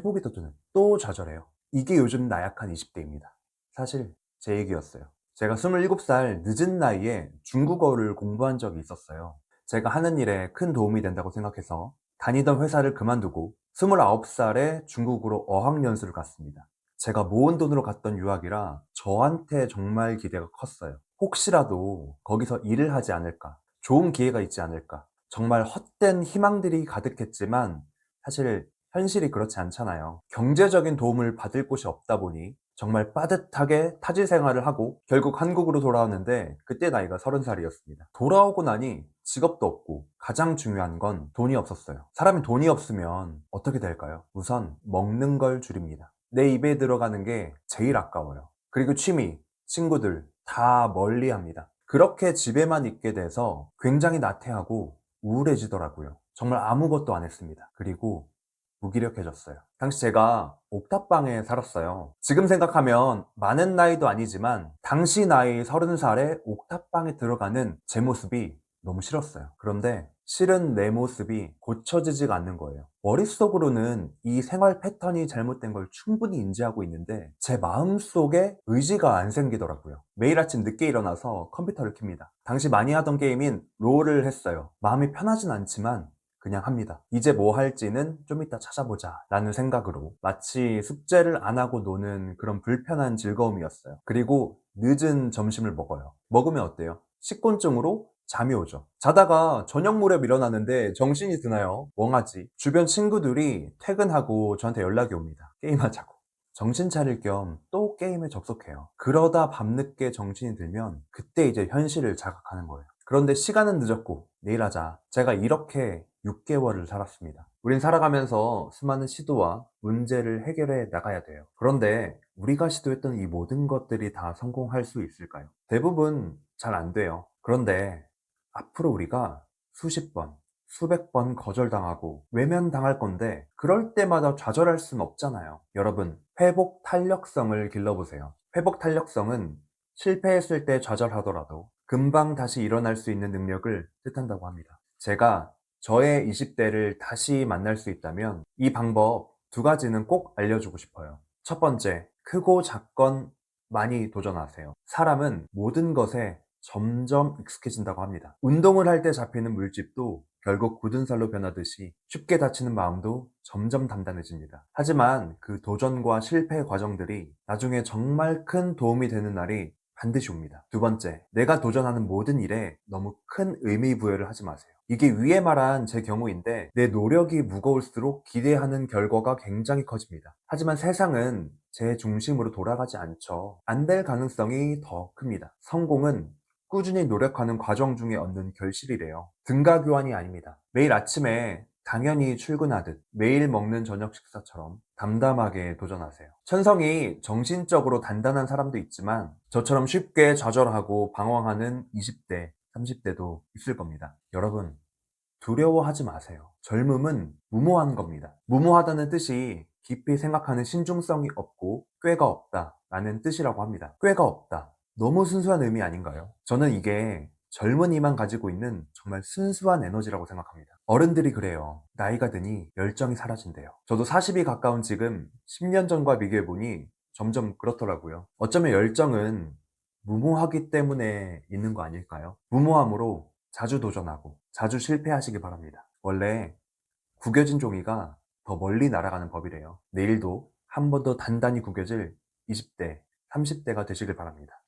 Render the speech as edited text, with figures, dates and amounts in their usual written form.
회복이 터지는 또 좌절해요. 이게 요즘 나약한 20대입니다. 사실 제 얘기였어요. 제가 27살 늦은 나이에 중국어를 공부한 적이 있었어요. 제가 하는 일에 큰 도움이 된다고 생각해서 다니던 회사를 그만두고 29살에 중국으로 어학연수를 갔습니다. 제가 모은 돈으로 갔던 유학이라 저한테 정말 기대가 컸어요. 혹시라도 거기서 일을 하지 않을까, 좋은 기회가 있지 않을까, 정말 헛된 희망들이 가득했지만 사실 현실이 그렇지 않잖아요. 경제적인 도움을 받을 곳이 없다 보니 정말 빠듯하게 타지 생활을 하고 결국 한국으로 돌아왔는데 그때 나이가 30살이었습니다. 돌아오고 나니 직업도 없고 가장 중요한 건 돈이 없었어요. 사람이 돈이 없으면 어떻게 될까요? 우선 먹는 걸 줄입니다. 내 입에 들어가는 게 제일 아까워요. 그리고 취미, 친구들 다 멀리합니다. 그렇게 집에만 있게 돼서 굉장히 나태하고 우울해지더라고요. 정말 아무것도 안 했습니다. 그리고 무기력해졌어요. 당시 제가 옥탑방에 살았어요. 지금 생각하면 많은 나이도 아니지만 당시 나이 30살에 옥탑방에 들어가는 제 모습이 너무 싫었어요. 그런데 싫은 내 모습이 고쳐지지가 않는 거예요. 머릿속으로는 이 생활 패턴이 잘못된 걸 충분히 인지하고 있는데 제 마음속에 의지가 안 생기더라고요. 매일 아침 늦게 일어나서 컴퓨터를 켭니다. 당시 많이 하던 게임인 롤을 했어요. 마음이 편하진 않지만 그냥 합니다. 이제 뭐 할지는 좀 이따 찾아보자 라는 생각으로 마치 숙제를 안 하고 노는 그런 불편한 즐거움이었어요. 그리고 늦은 점심을 먹어요. 먹으면 어때요? 식곤증으로 잠이 오죠. 자다가 저녁 무렵 일어나는데 정신이 드나요? 멍하지. 주변 친구들이 퇴근하고 저한테 연락이 옵니다. 게임하자고. 정신 차릴 겸 또 게임에 접속해요. 그러다 밤늦게 정신이 들면 그때 이제 현실을 자각하는 거예요. 그런데 시간은 늦었고 내일 하자. 제가 이렇게 6개월을 살았습니다. 우린 살아가면서 수많은 시도와 문제를 해결해 나가야 돼요. 그런데 우리가 시도했던 이 모든 것들이 다 성공할 수 있을까요? 대부분 잘 안 돼요. 그런데 앞으로 우리가 수십 번, 수백 번 거절당하고 외면당할 건데 그럴 때마다 좌절할 순 없잖아요. 여러분, 회복 탄력성을 길러보세요. 회복 탄력성은 실패했을 때 좌절하더라도 금방 다시 일어날 수 있는 능력을 뜻한다고 합니다. 제가 저의 20대를 다시 만날 수 있다면 이 방법 두 가지는 꼭 알려주고 싶어요. 첫 번째, 크고 작건 많이 도전하세요. 사람은 모든 것에 점점 익숙해진다고 합니다. 운동을 할 때 잡히는 물집도 결국 굳은 살로 변하듯이 쉽게 다치는 마음도 점점 단단해집니다. 하지만 그 도전과 실패 과정들이 나중에 정말 큰 도움이 되는 날이 반드시 옵니다. 두 번째, 내가 도전하는 모든 일에 너무 큰 의미 부여를 하지 마세요. 이게 위에 말한 제 경우인데 내 노력이 무거울수록 기대하는 결과가 굉장히 커집니다. 하지만 세상은 제 중심으로 돌아가지 않죠. 안 될 가능성이 더 큽니다. 성공은 꾸준히 노력하는 과정 중에 얻는 결실이래요. 등가 교환이 아닙니다. 매일 아침에 당연히 출근하듯 매일 먹는 저녁 식사처럼 담담하게 도전하세요. 천성이 정신적으로 단단한 사람도 있지만 저처럼 쉽게 좌절하고 방황하는 20대, 30대도 있을 겁니다. 여러분, 두려워하지 마세요. 젊음은 무모한 겁니다. 무모하다는 뜻이 깊이 생각하는 신중성이 없고 꾀가 없다 라는 뜻이라고 합니다. 꾀가 없다. 너무 순수한 의미 아닌가요? 저는 이게 젊은이만 가지고 있는 정말 순수한 에너지라고 생각합니다. 어른들이 그래요. 나이가 드니 열정이 사라진대요. 저도 40이 가까운 지금 10년 전과 비교해보니 점점 그렇더라고요. 어쩌면 열정은 무모하기 때문에 있는 거 아닐까요? 무모함으로 자주 도전하고 자주 실패하시기 바랍니다. 원래 구겨진 종이가 더 멀리 날아가는 법이래요. 내일도 한 번 더 단단히 구겨질 20대, 30대가 되시길 바랍니다.